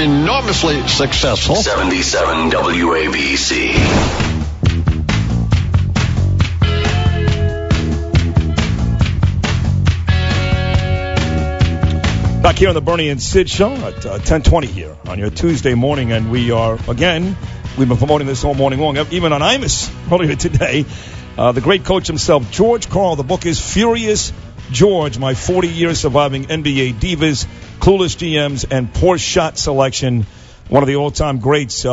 enormously successful. 77 WABC. Back here on the Bernie and Sid Show at 10:20 here on your Tuesday morning, and we are, again, we've been promoting this all morning long, even on Imus earlier today. The great coach himself, George Karl. The book is Furious George, My 40 Years Surviving NBA Divas, Clueless GMs, and Poor Shot Selection. One of the all-time greats,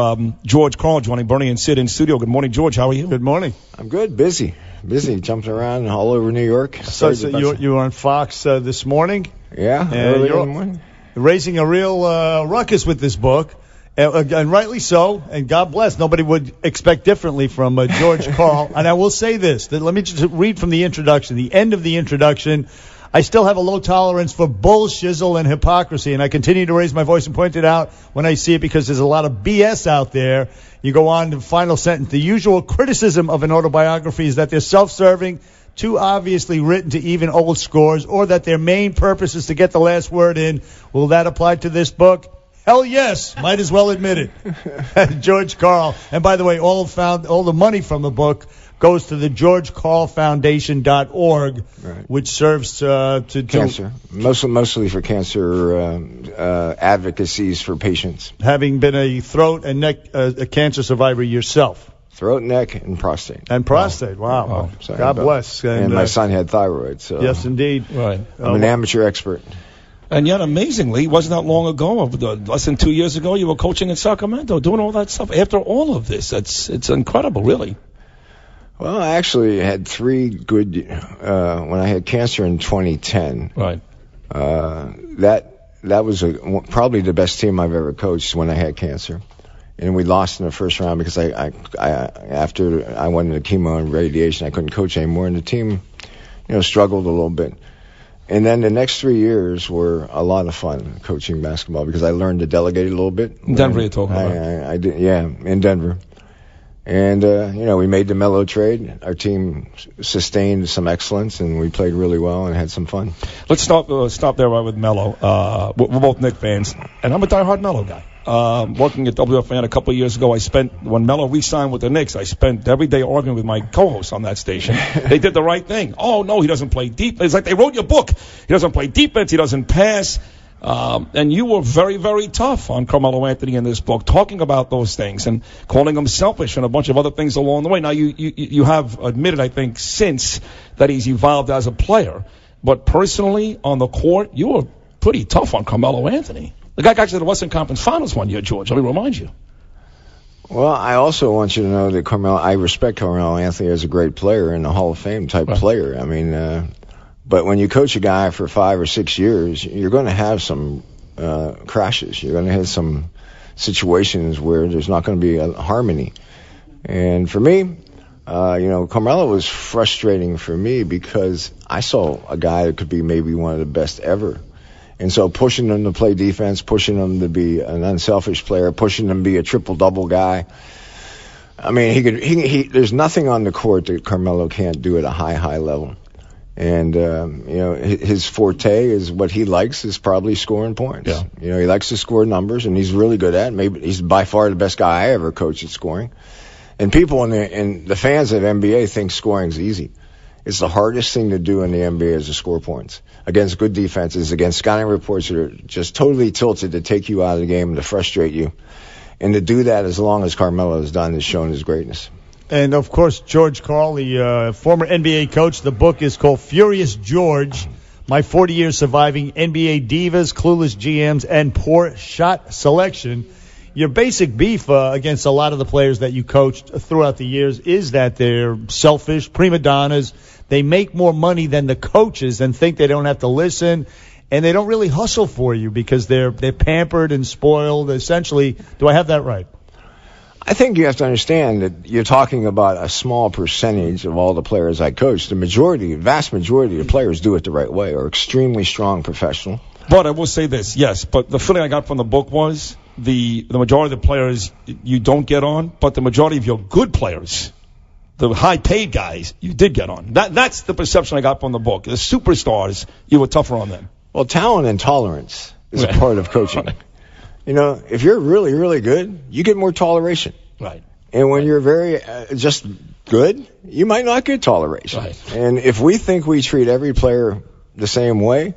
George Karl, joining Bernie and Sid in studio. Good morning, George. How are you? Good morning. I'm good. Busy, jumping around all over New York. So you were on Fox this morning? Yeah, early in the morning. Raising a real ruckus with this book, and rightly so, and God bless. Nobody would expect differently from George Karl. And I will say this, that let me just read from the introduction, the end of the introduction. I still have a low tolerance for bull, shizzle, and hypocrisy, and I continue to raise my voice and point it out when I see it because there's a lot of BS out there. You go on to the final sentence. The usual criticism of an autobiography is that they're self-serving, too obviously written to even old scores, or that their main purpose is to get the last word in. Will that apply to this book? Hell yes. Might as well admit it. George Karl. And by the way, all the money from the book goes to the GeorgeKarlFoundation.org, right, which serves to cancer, mostly for cancer advocacies for patients. Having been a throat and neck cancer survivor yourself. Throat, neck, and prostate. And prostate, wow. Sorry, God bless. And my son had thyroid, so... Yes, indeed. Right. I'm an amateur expert. And yet, amazingly, wasn't that long ago, less than 2 years ago, you were coaching in Sacramento, doing all that stuff. After all of this, it's incredible, really. Well, I actually had three good... when I had cancer in 2010... Right. That was probably the best team I've ever coached when I had cancer. And we lost in the first round because after I went into chemo and radiation, I couldn't coach anymore, and the team, struggled a little bit. And then the next 3 years were a lot of fun coaching basketball because I learned to delegate a little bit. In Denver, you're talking about? I did, yeah, in Denver. And we made the Melo trade. Our team sustained some excellence, and we played really well and had some fun. Let's stop there right with Melo. We're both Knicks fans, and I'm a diehard Melo guy. Working at WFAN a couple of years ago, when Melo re-signed with the Knicks, I spent every day arguing with my co-hosts on that station. They did the right thing. Oh, no, he doesn't play defense. It's like they wrote your book. He doesn't play defense. He doesn't pass. And you were very, very tough on Carmelo Anthony in this book, talking about those things and calling him selfish and a bunch of other things along the way. Now, you have admitted, I think, since that he's evolved as a player. But personally, on the court, you were pretty tough on Carmelo Anthony. The guy got to the Western Conference Finals one year, George. Let me remind you. Well, I also want you to know that I respect Carmelo Anthony as a great player and a Hall of Fame type player. I mean, but when you coach a guy for 5 or 6 years, you're going to have some crashes. You're going to have some situations where there's not going to be a harmony. And for me, Carmelo was frustrating for me because I saw a guy that could be maybe one of the best ever. And so pushing him to play defense, pushing him to be an unselfish player, pushing him to be a triple-double guy. I mean, there's nothing on the court that Carmelo can't do at a high level. And, his forte is what he likes is probably scoring points. Yeah. He likes to score numbers, and he's really good at it. Maybe he's by far the best guy I ever coached at scoring. And people and the fans of NBA think scoring's easy. It's the hardest thing to do in the NBA is to score points against good defenses, against scouting reports that are just totally tilted to take you out of the game and to frustrate you. And to do that as long as Carmelo has done has shown his greatness. And, of course, George Karl, the former NBA coach, the book is called Furious George, My 40 Years Surviving NBA Divas, Clueless GMs, and Poor Shot Selection. Your basic beef against a lot of the players that you coached throughout the years is that they're selfish, prima donnas. They make more money than the coaches and think they don't have to listen, and they don't really hustle for you because they're pampered and spoiled. Essentially, do I have that right? I think you have to understand that you're talking about a small percentage of all the players I coach. The vast majority of the players do it the right way, are extremely strong professional. But I will say this, yes, but the feeling I got from the book was the majority of the players you don't get on, but the majority of your good players, the high-paid guys, you did get on. That's the perception I got from the book. The superstars, you were tougher on them. Well, talent and tolerance is a part of coaching. if you're really, really good, you get more toleration. Right. And when you're very just good, you might not get toleration. Right. And if we think we treat every player the same way,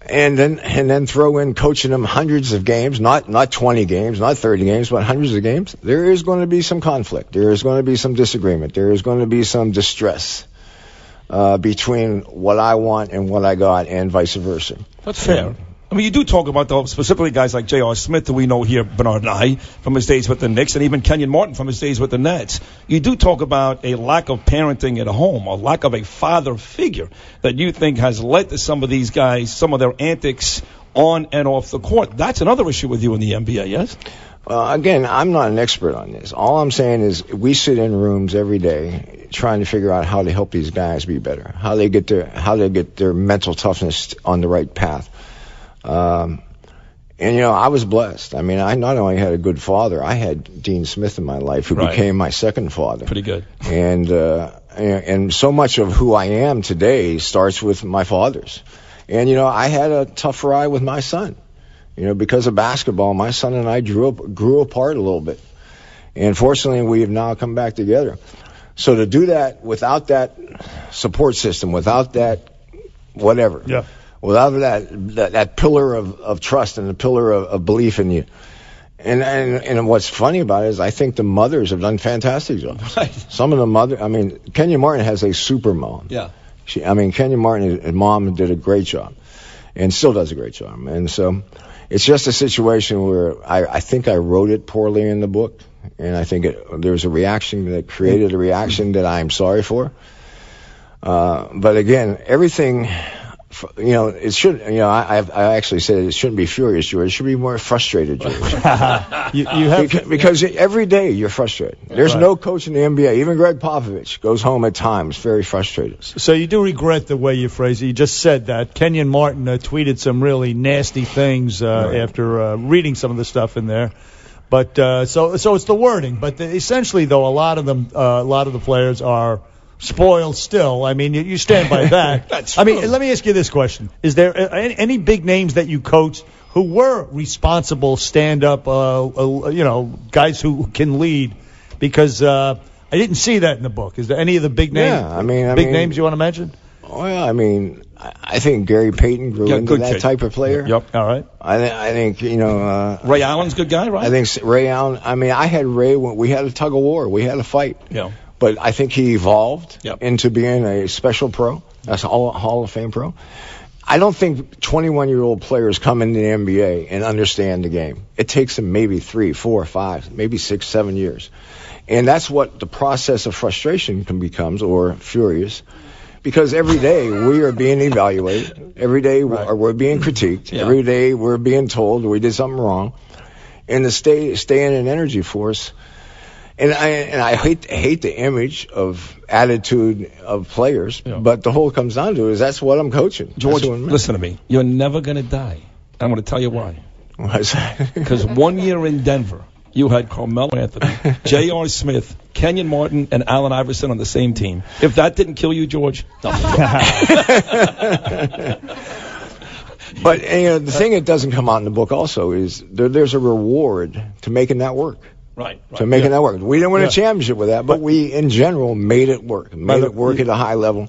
and then throw in coaching them hundreds of games, not 20 games, not 30 games, but hundreds of games, there is going to be some conflict. There is going to be some disagreement. There is going to be some distress between what I want and what I got, and vice versa. That's fair. I mean, you do talk about, though, specifically guys like J.R. Smith, who we know here, Bernard and I, from his days with the Knicks, and even Kenyon Martin from his days with the Nets. You do talk about a lack of parenting at home, a lack of a father figure that you think has led to some of these guys, some of their antics on and off the court. That's another issue with you in the NBA, yes? Again, I'm not an expert on this. All I'm saying is we sit in rooms every day trying to figure out how to help these guys be better, how they get their mental toughness on the right path. And I was blessed. I mean, I not only had a good father, I had Dean Smith in my life, who became my second father. Pretty good. And so much of who I am today starts with my fathers. And I had a tough ride with my son. Because of basketball, my son and I grew apart a little bit. And fortunately, we have now come back together. So to do that without that support system, without that whatever. Yeah. Without that pillar of trust and the pillar of belief in you. And what's funny about it is I think the mothers have done fantastic jobs. Right. Some of the Kenyon Martin has a super mom. Yeah. Kenyon Martin and mom did a great job and still does a great job. And so it's just a situation where I think I wrote it poorly in the book. And I think there's a reaction that created a reaction that I'm sorry for. But again, everything... it should. I actually said it shouldn't be furious, George. It should be more frustrated, George. because every day you're frustrated. There's no coach in the NBA, even Greg Popovich, goes home at times very frustrated. So you do regret the way you phrase it. You just said that Kenyon Martin tweeted some really nasty things after reading some of the stuff in there. But so it's the wording. But essentially, though, a lot of the players are spoiled still. I mean, you stand by that. That's true. I mean, let me ask you this question. Is there any big names that you coached who were responsible, stand-up, guys who can lead? Because I didn't see that in the book. Is there any of the big names? Yeah, big names you want to mention? Well, I think Gary Payton grew into that type of player. Yep. All right. I think, Ray Allen's a good guy, right? I think Ray Allen, I had Ray when we had a tug of war. We had a fight. Yeah. But I think he evolved Yep. into being a special pro. That's a Hall of Fame pro. I don't think 21-year-old players come into the NBA and understand the game. It takes them maybe 3, 4, 5, maybe 6, 7 years. And that's what the process of frustration can become, or furious. Because every day we are being evaluated. Every day we're being critiqued. Yeah. Every day we're being told we did something wrong. And to stay in an energy force. And I hate the image of attitude of players, but the whole comes down to is that's what I'm coaching. George, listen to me. You're never going to die. I'm going to tell you why. Why's that? Because 1 year in Denver, you had Carmelo Anthony, J.R. Smith, Kenyon Martin, and Allen Iverson on the same team. If that didn't kill you, George, nothing. But the thing that doesn't come out in the book also is there's a reward to making that work. Right. To making that work. We didn't win a championship with that, but we, in general, made it work. Made it work at a high level.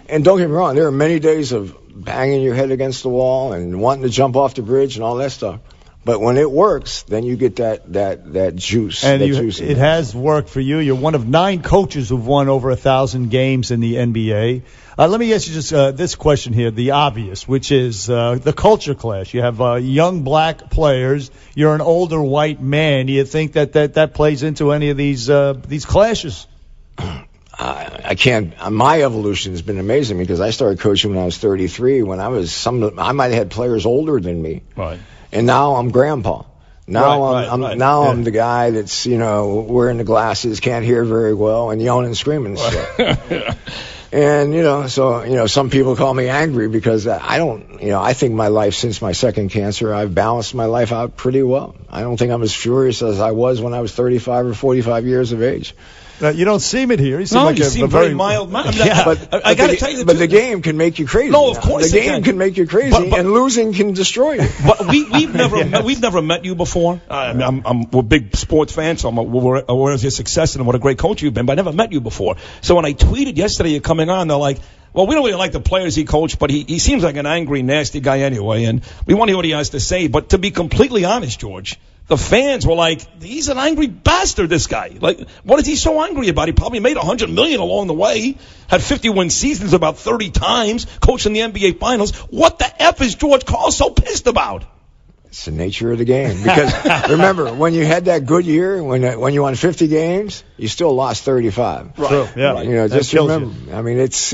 And don't get me wrong, there are many days of banging your head against the wall and wanting to jump off the bridge and all that stuff. But when it works, then you get that juice. And juice it has worked for you. You're one of 9 coaches who've won over 1,000 games in the NBA. Let me ask you just this question here, the obvious, which is the culture clash. You have young black players. You're an older white man. Do you think that plays into any of these clashes? I can't. My evolution has been amazing because I started coaching when I was 33. When I might have had players older than me. Right. And now I'm grandpa. Now I'm the guy that's wearing the glasses, can't hear very well, and yelling and screaming and stuff. And some people call me angry because I don't. I think my life since my second cancer, I've balanced my life out pretty well. I don't think I'm as furious as I was when I was 35 or 45 years of age. You don't seem it here. You seem you seem very mild man. I got to tell you the truth. But the game can make you crazy. No, of course the game can make you crazy, and losing can destroy you. But we've never met you before. We're big sports fans, so we're aware of your success and what a great coach you've been. But I never met you before. So when I tweeted yesterday, you're coming on, they're like, well, we don't really like the players he coached, but he seems like an angry, nasty guy anyway, and we want to hear what he has to say. But to be completely honest, George, the fans were like, he's an angry bastard, this guy. Like, what is he so angry about? He probably made $100 million along the way, had 50-win seasons about 30 times, coached in the NBA Finals. What the F is George Karl so pissed about? It's the nature of the game. Because remember, when you had that good year, when you won 50 games, you still lost 35. Right. True. Yeah. You know, just remember. I mean, it's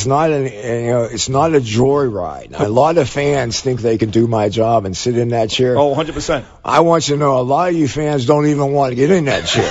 not it's not a joyride. A lot of fans think they can do my job and sit in that chair. Oh, 100%. I want you to know, a lot of you fans don't even want to get in that chair.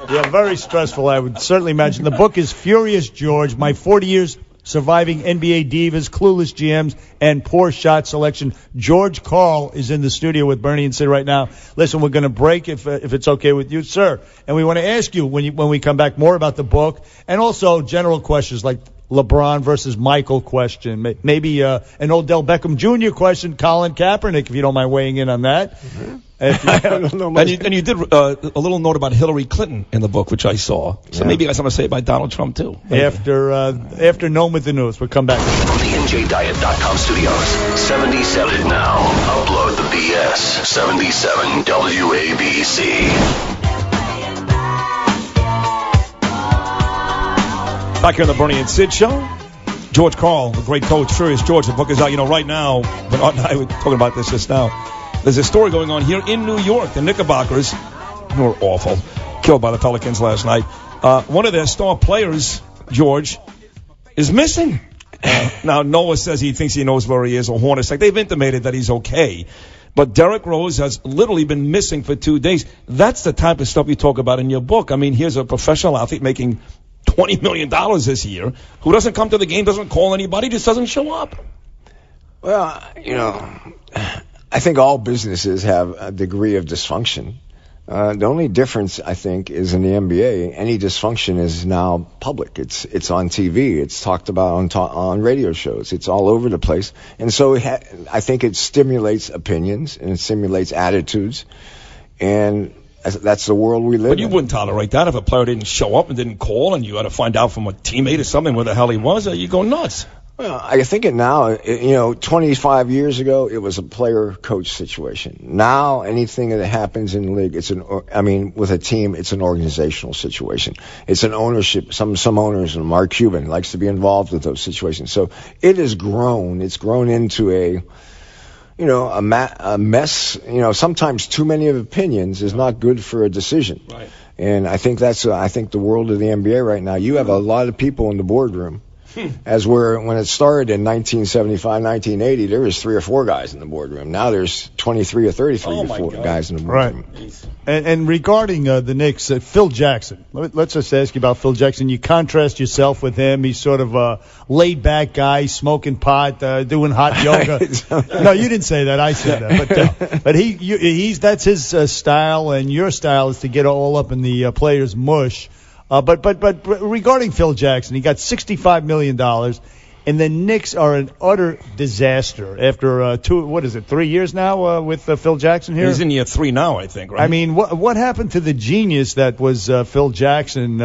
Yeah, very stressful. I would certainly imagine. The book is Furious George: My 40 Years Surviving NBA Divas, Clueless GMs, and Poor Shot Selection. George Karl is in the studio with Bernie and Sid right now. Listen, we're going to break if it's okay with you, sir. And we want to ask you when we come back more about the book and also general questions like LeBron versus Michael question, maybe an Odell Beckham Jr. question, Colin Kaepernick, if you don't mind weighing in on that. Mm-hmm. I don't know much. And you did a little note about Hillary Clinton in the book, which I saw. So maybe you got something to say about Donald Trump, too. After Known with the News. We'll come back. From the NJDiet.com studios, 77 now. Upload the BS. 77 WABC. Back here on the Bernie and Sid show. George Karl, the great coach, Furious George. The book is out. You know, right now, Bernard and I were talking about this just now. There's a story going on here in New York. The Knickerbockers, who were awful, killed by the Pelicans last night. One of their star players, George, is missing. Now, Noah says he thinks he knows where he is, or Hornets. Like, they've intimated that he's okay. But Derrick Rose has literally been missing for 2 days. That's the type of stuff you talk about in your book. I mean, here's a professional athlete making $20 million this year who doesn't come to the game, doesn't call anybody, just doesn't show up. Well, you know, I think all businesses have a degree of dysfunction. The only difference, I think, is in the NBA. Any dysfunction is now public. It's on TV. It's talked about on radio shows. It's all over the place. And so I think it stimulates opinions and it stimulates attitudes. And that's the world we live in. But you wouldn't tolerate that if a player didn't show up and didn't call and you had to find out from a teammate or something where the hell he was. You go nuts. Well, I think it now, 25 years ago, it was a player-coach situation. Now, anything that happens in the league, with a team, it's an organizational situation. It's an ownership. Some owners, and Mark Cuban likes to be involved with those situations. So it has grown. It's grown into a mess. Sometimes too many of opinions is not good for a decision. Right. And I think that's the world of the NBA right now. You have a lot of people in the boardroom. When it started in 1975, 1980, there was 3 or 4 guys in the boardroom. Now there's 23 or 33 guys in the boardroom. Right. And regarding the Knicks, Phil Jackson, let's just ask you about Phil Jackson. You contrast yourself with him. He's sort of a laid-back guy, smoking pot, doing hot yoga. No, you didn't say that. I said that. But that's his style, and your style is to get all up in the players' mush. But regarding Phil Jackson, he got $65 million, and the Knicks are an utter disaster after 3 years now with Phil Jackson here? He's in year 3 now, I think, right? I mean, what happened to the genius that was Phil Jackson?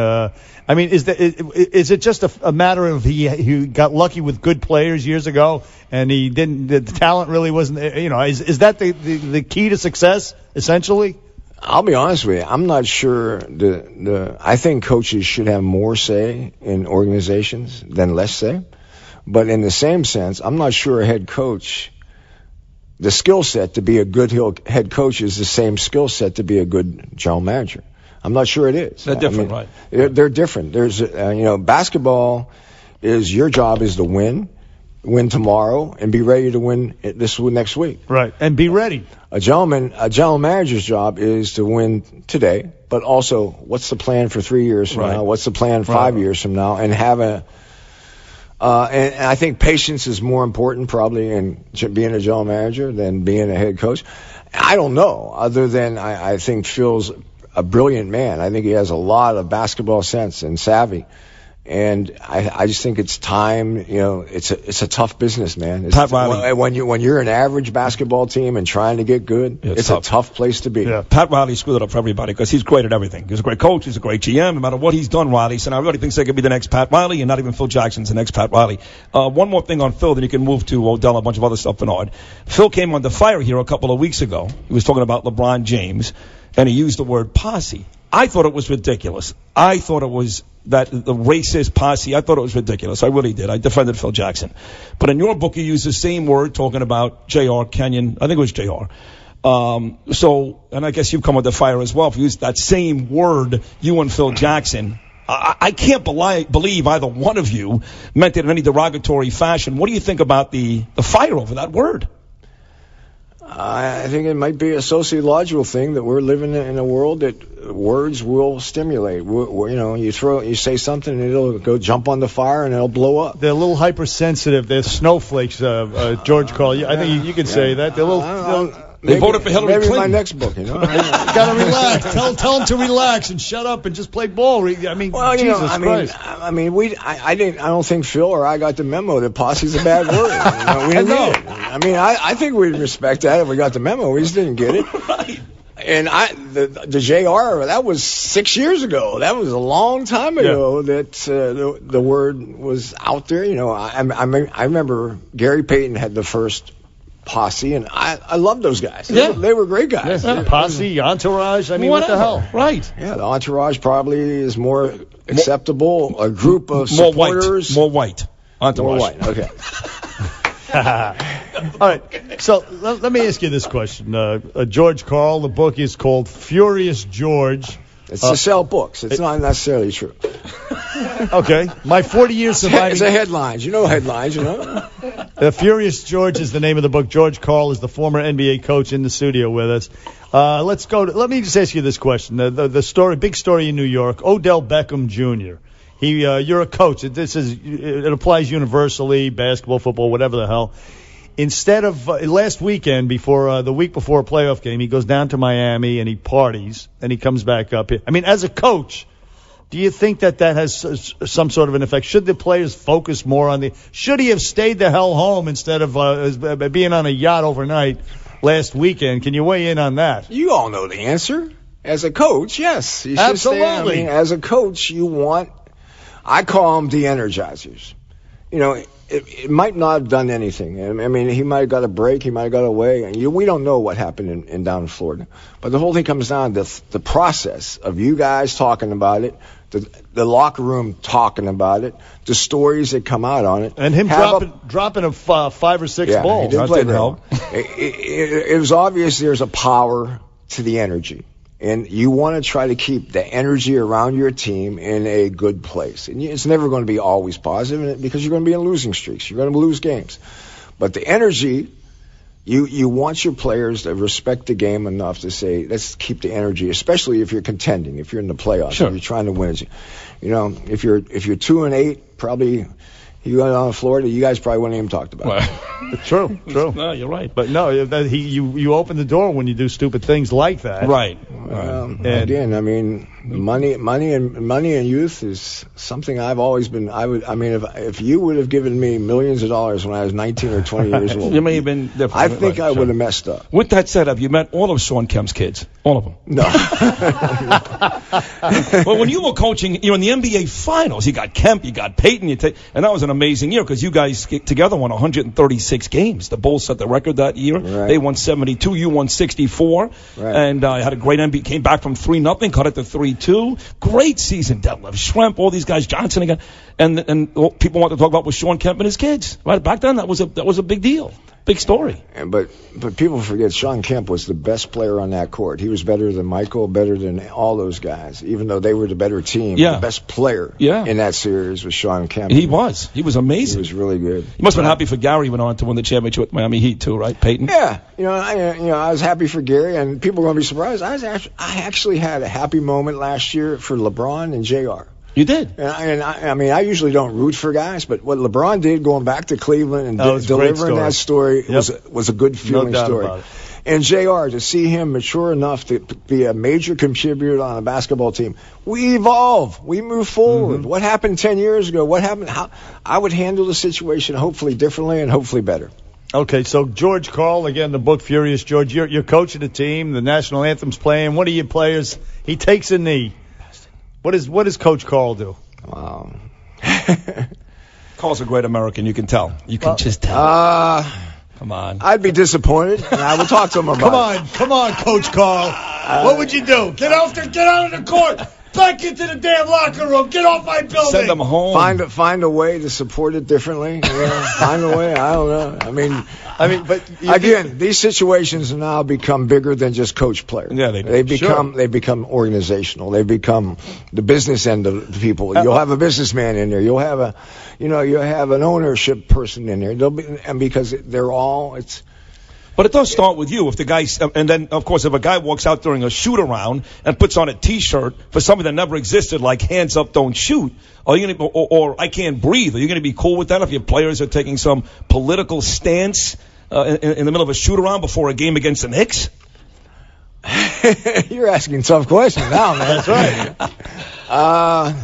Is it just a matter of he got lucky with good players years ago, and the talent really wasn't, is that the key to success, essentially? I'll be honest with you. I'm not sure. I think coaches should have more say in organizations than less say. But in the same sense, I'm not sure a head coach, the skill set to be a good head coach is the same skill set to be a good general manager. I'm not sure it is. They're different, right? They're different. There's, basketball is your job is to win tomorrow and be ready to win this next week. Right, and be ready. A general manager's job is to win today, but also what's the plan for 3 years from now? What's the plan 5 years from now? And have and I think patience is more important probably in being a general manager than being a head coach. I don't know, other than I think Phil's a brilliant man. I think he has a lot of basketball sense and savvy. And I just think it's time. It's a tough business, man. Pat Riley. When you're an average basketball team and trying to get good, it's a tough place to be. Yeah. Pat Riley screwed it up for everybody because he's great at everything. He's a great coach. He's a great GM. No matter what he's done, Riley. So now everybody thinks they could be the next Pat Riley, and not even Phil Jackson's the next Pat Riley. One more thing on Phil, then you can move to Odell, a bunch of other stuff, Bernard. Phil came under fire here a couple of weeks ago. He was talking about LeBron James, and he used the word posse. I thought it was ridiculous. I thought it was the racist posse. I thought it was ridiculous. I really did. I defended Phil Jackson. But in your book, you used the same word talking about J.R. Kenyon. I think it was J.R. And I guess you've come under fire as well. If you use that same word, you and Phil Jackson, I can't believe either one of you meant it in any derogatory fashion. What do you think about the fire over that word? I think it might be a sociological thing that we're living in a world that words will stimulate. You say something and it'll go jump on the fire and it'll blow up. They're a little hypersensitive. They're snowflakes, George Karl. I think you could say that. They're a little. They voted for Hillary Clinton. Maybe my next book, Got to relax. Tell them to relax and shut up and just play ball. I mean, Jesus Christ. I don't think Phil or I got the memo that posse's a bad word. We didn't get it. I mean, I think we'd respect that if we got the memo. We just didn't get it. Right. And the JR, that was 6 years ago. That was a long time ago that the word was out there. I remember Gary Payton had the first posse, and I love those guys. They were great guys. Yeah. Posse, entourage. I mean, what the hell? Right. Yeah, the entourage probably is more acceptable. A group of supporters. More white. Entourage. More white. Okay. All right. So let me ask you this question. George Karl, the book is called Furious George. It's to sell books. It's not necessarily true. Okay. My 40 years surviving. It's a headlines. Headlines, Furious George is the name of the book. George Karl is the former NBA coach in the studio with us. Let me just ask you this question. The story, big story in New York, Odell Beckham Jr. You're a coach. It applies universally, basketball, football, whatever the hell. Instead of last weekend, the week before a playoff game, he goes down to Miami and he parties and he comes back up here. I mean, as a coach, do you think that has some sort of an effect? Should the players focus more should he have stayed the hell home instead of being on a yacht overnight last weekend? Can you weigh in on that? You all know the answer. As a coach, yes. You should Absolutely. Stay. As a coach, I call them de-energizers. It might not have done anything. I mean, he might have got a break. He might have got away. We don't know what happened in down in Florida. But the whole thing comes down to the process of you guys talking about it, the locker room talking about it, the stories that come out on it. And him dropping a 5 or 6 balls. He didn't play well. It was obvious there's a power to the energy. And you want to try to keep the energy around your team in a good place. And it's never going to be always positive because you're going to be in losing streaks. You're going to lose games. But the energy, you want your players to respect the game enough to say, let's keep the energy, especially if you're contending, if you're in the playoffs, sure. If you're trying to win. If you're 2-8, probably you went on Florida, you guys probably wouldn't even talked about it. True. No, you're right. But no, you open the door when you do stupid things like that. Right. Again, I mean, money and youth is something I've always been. If you would have given me millions of dollars when I was 19 or 20 years old, you may have been different. I think I would have messed up. With that said, have you met all of Sean Kemp's kids? All of them? No. Well, when you were coaching, you're in the NBA Finals. You got Kemp, you got Peyton, and that was an amazing year because you guys together won 136 games. The Bulls set the record that year. Right. They won 72. You won 64. Right. And had a great NBA. Came back from 3-0, cut it to 3-2. Great season. Detlef Schrempf, all these guys, Johnson again, and all people want to talk about was Sean Kemp and his kids. Right back then, that was a big deal. Big story. But people forget Sean Kemp was the best player on that court. He was better than Michael, better than all those guys, even though they were the better team. Yeah. The best player in that series was Sean Kemp. He was amazing. He was really good. You must have been happy for Gary went on to win the championship with Miami Heat too, right, Peyton? Yeah. I was happy for Gary, and people are going to be surprised. I actually had a happy moment last year for LeBron and JR. You did. And I usually don't root for guys, but what LeBron did going back to Cleveland and delivering that story was a good feeling story. And JR, to see him mature enough to be a major contributor on a basketball team, we evolve, we move forward. What happened 10 years ago? What happened? How I would handle the situation hopefully differently and hopefully better. Okay, so George Karl, again, the book Furious George, you're coaching the team, the national anthem's playing. One of your players, he takes a knee. What does Coach Karl do? Wow. Karl's a great American, you can tell. You can just tell. Come on. I'd be disappointed, and I would talk to him about it. Come on, Coach Karl. What would you do? Get out of the court. Back into the damn locker room. Get off my building. Send them home. Find a way to support it differently. Find a way. I don't know. I mean, but again, these situations now become bigger than just coach-player. Yeah, they do. They become organizational. They become the business end of the people. You'll have a businessman in there. You'll have you'll have an ownership person in there. And because they're all But it does start with you. If the guy, and then of course, if a guy walks out during a shoot around and puts on a T-shirt for something that never existed, like "Hands Up, Don't Shoot," or "I Can't Breathe," are you going to be cool with that if your players are taking some political stance in the middle of a shoot around before a game against the Knicks? You're asking tough questions now, man. That's right.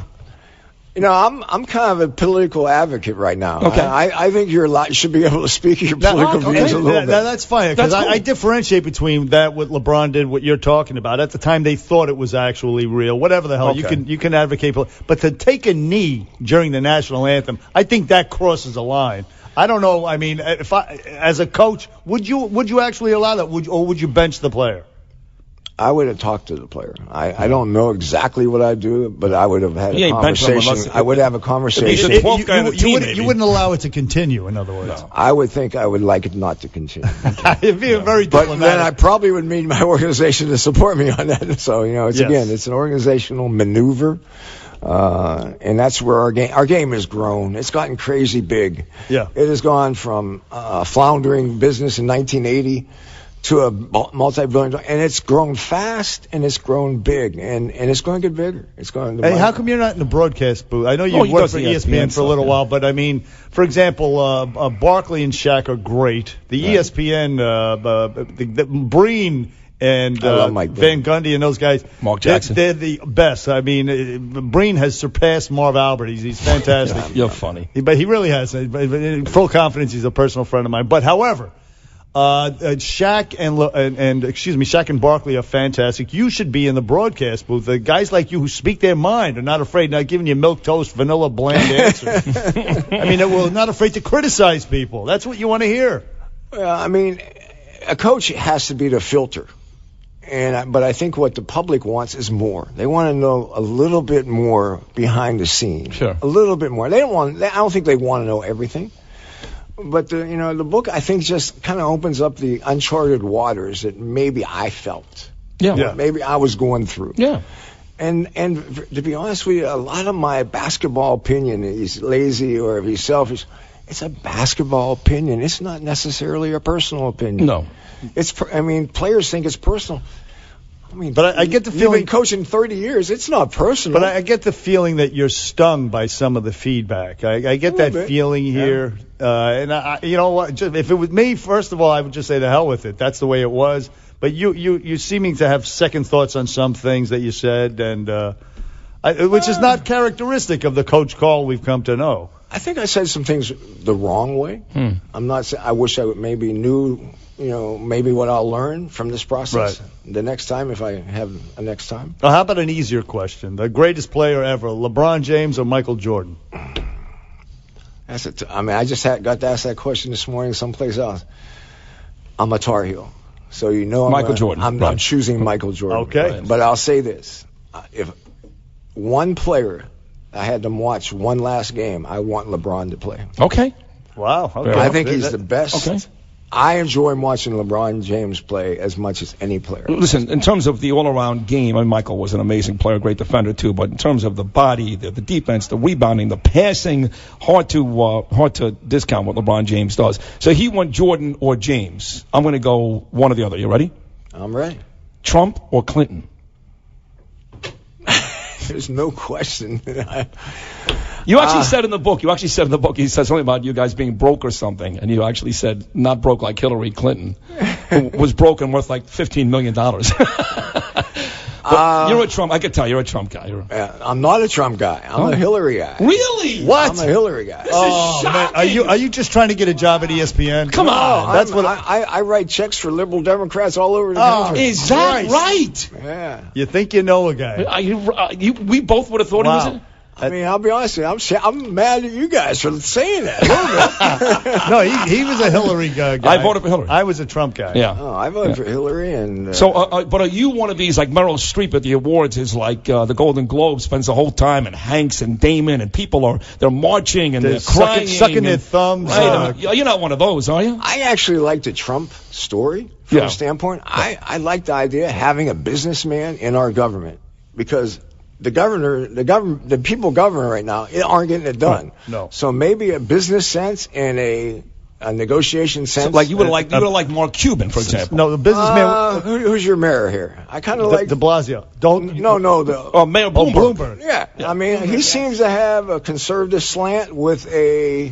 I'm kind of a political advocate right now. Okay. I think you should be able to speak your political views a little bit. That's fine, because That's cool. I differentiate between that, what LeBron did, what you're talking about. At the time, they thought it was actually real. Whatever the hell, Okay. you can advocate. But to take a knee during the national anthem, I think that crosses a line. I don't know. I mean, as a coach, would you actually allow that? Or would you bench the player? I would have talked to the player. I don't know exactly what I'd do, but I would have had a conversation. I would have a conversation. He's the 12th guy on the team, maybe. You wouldn't allow it to continue, in other words. No. I would think I would like it not to continue. It'd be very But diplomatic. then I probably would need my organization to support me on that. So, it's Yes. an organizational maneuver. And that's where our game has grown. It's gotten crazy big. Yeah. It has gone from floundering business in 1980 to a multi-billion, and it's grown fast and it's grown big, and it's going to get bigger. It's going to. Hey, how come you're not in the broadcast booth? I know you worked for ESPN for a little while, but I mean, for example, Barkley and Shaq are great. The ESPN, the Breen and I love Mike Van Gundy and those guys, Mark Jackson, they're the best. I mean, Breen has surpassed Marv Albert. He's fantastic. You're funny. But he really has. In full confidence, he's a personal friend of mine. But however, Shaq and Barkley are fantastic. You should be in the broadcast booth. The guys like you who speak their mind are not afraid, not giving you milk toast, vanilla, bland answers. I mean, we're not afraid to criticize people. That's what you want to hear. I mean, a coach has to be the filter. But I think what the public wants is more. They want to know a little bit more behind the scenes. Sure. A little bit more. I don't think they want to know everything. But the book, I think, just kind of opens up the uncharted waters that maybe I felt. Yeah. Maybe I was going through. Yeah. And to be honest with you, a lot of my basketball opinion, he's lazy or if he's selfish, it's a basketball opinion. It's not necessarily a personal opinion. No. Players think it's personal. But I get the feeling, you've been coaching 30 years. It's not personal. But I get the feeling that you're stung by some of the feedback. I get that feeling here. And you know what? If it was me, first of all, I would just say the hell with it. That's the way it was. But you seeming to have second thoughts on some things that you said, and which is not characteristic of the Coach Karl we've come to know. I think I said some things the wrong way. I'm not saying I wish I maybe knew, maybe what I'll learn from this process the next time, if I have a next time. How about an easier question? The greatest player ever, LeBron James or Michael Jordan? That's it. I just got to ask that question this morning someplace else. I'm a Tar Heel. So Michael Jordan. I'm choosing Michael Jordan. Okay. But I'll say this. If one player, I had them watch one last game, I want LeBron to play. Okay. Wow. Okay. I think he's the best. Okay. I enjoy watching LeBron James play as much as any player. Listen, in terms of the all-around game, Michael was an amazing player, great defender too. But in terms of the body, the defense, the rebounding, the passing, hard to discount what LeBron James does. So he went Jordan or James. I'm going to go one or the other. You ready? I'm ready. Trump or Clinton? There's no question. You actually said in the book, he said something about you guys being broke or something, and you actually said not broke like Hillary Clinton. who was broke and worth like $15 million. You're a Trump. I can tell you're a Trump guy. I'm not a Trump guy. I'm a Hillary guy. Really? What? I'm a Hillary guy. This is shocking. Man, are you just trying to get a job at ESPN? Come on. That's what I write checks for liberal Democrats all over the country. Is that right? Yeah. you think you know a guy. We both would have thought he was. I mean, I'll be honest with you. I'm mad at you guys for saying that. No, he was a Hillary guy. I voted for Hillary. I was a Trump guy. Yeah. Oh, I voted for Hillary, and So, but are you one of these like Meryl Streep at the awards? Is like the Golden Globe spends the whole time, and Hanks and Damon and people they're marching and they're crying, sucking their thumbs. Right, you're not one of those, are you? I actually like the Trump story from a standpoint. I like the idea of having a businessman in our government because the people governing right now aren't getting it done. No. So maybe a business sense and a negotiation sense. So, like you would like Mark Cuban, for example. No, the businessman. Who's your mayor here? I kind of like De Blasio. Mayor Bloomberg. Yeah, I mean, he seems to have a conservative slant with a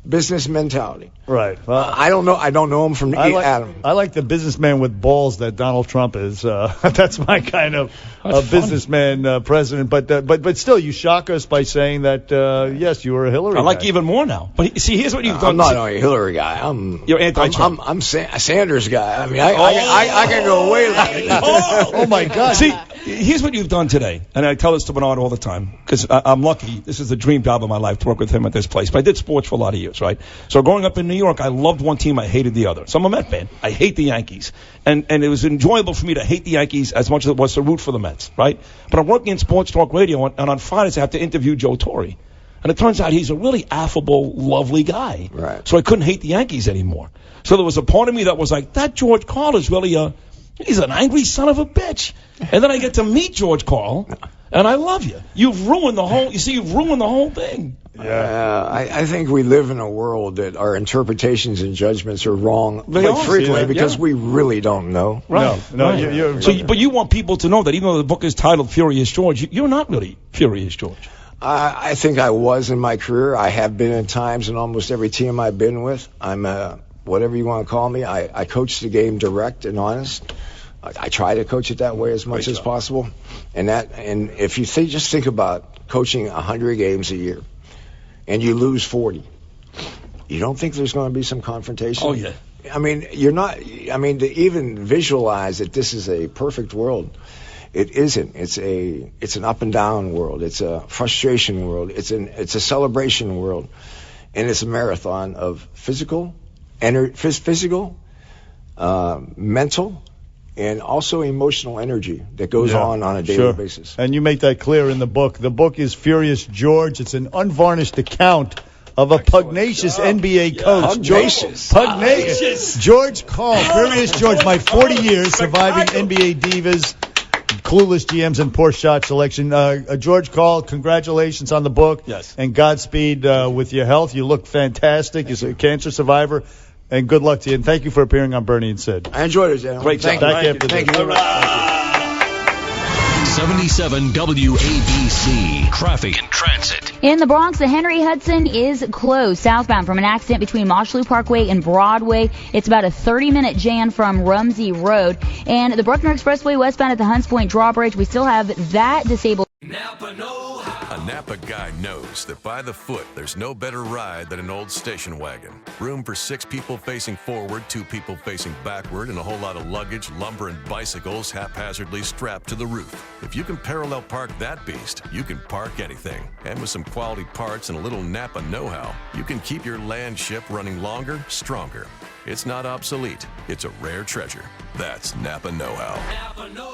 business mentality. Right. Well, I don't know. I don't know him from Adam. I like the businessman with balls that Donald Trump is. That's my kind of businessman president. But still, you shock us by saying that yes, you were a Hillary. I like guy. you even more now. But see, here's what you've done. I'm not only a Hillary guy. You're anti-Trump. I'm a Sanders guy. I mean, I can go way like Oh my God. See, here's what you've done today, and I tell this to Bernard all the time because I'm lucky. This is the dream job of my life to work with him at this place. But I did sports for a lot of years, right? So growing up in New York, I loved one team, I hated the other. So I'm a Met fan. I hate the Yankees, and it was enjoyable for me to hate the Yankees as much as it was to root for the Mets, right? But I'm working in sports talk radio, and on Fridays I have to interview Joe Torre, and it turns out he's a really affable, lovely guy. Right. So I couldn't hate the Yankees anymore. So there was a part of me that was like, that George Karl is really he's an angry son of a bitch. And then I get to meet George Karl, and I love you. You've ruined the whole thing. Yeah, I think we live in a world that our interpretations and judgments are wrong quite frequently because we really don't know. Right. No. Right. But you want people to know that even though the book is titled Furious George, you're not really Furious George. I think I was in my career. I have been at times in almost every team I've been with. I'm whatever you want to call me. I coach the game direct and honest. I try to coach it that way as much as possible. And if you just think about coaching 100 games a year and you lose 40, you don't think there's going to be some confrontation? Oh, yeah. I mean, to even visualize that this is a perfect world, it isn't. It's an up and down world. It's a frustration world. It's a celebration world. And it's a marathon of physical, mental, and also emotional energy that goes on a daily basis. And you make that clear in the book. The book is Furious George. It's an unvarnished account of a pugnacious NBA coach. Pugnacious. George Karl, Furious George, my 40 years surviving NBA divas, clueless GMs, and poor shot selection. George Karl, congratulations on the book. Yes. And Godspeed with your health. You look fantastic. You're a cancer survivor. And good luck to you. And thank you for appearing on Bernie and Sid. I enjoyed it, gentlemen. Great job. Thank you very much. 77 WABC. Traffic and Transit. In the Bronx, the Henry Hudson is closed southbound from an accident between Mosholu Parkway and Broadway. It's about a 30-minute jam from Rumsey Road. And the Bruckner Expressway westbound at the Hunts Point Drawbridge, we still have that disabled. Napa know-how. A Napa guy knows that by the foot, there's no better ride than an old station wagon. Room for 6 people facing forward, 2 people facing backward, and a whole lot of luggage, lumber, and bicycles haphazardly strapped to the roof. If you can parallel park that beast, you can park anything. And with some quality parts and a little Napa know-how, you can keep your land ship running longer, stronger. It's not obsolete. It's a rare treasure. That's Napa know-how. Napa know-how.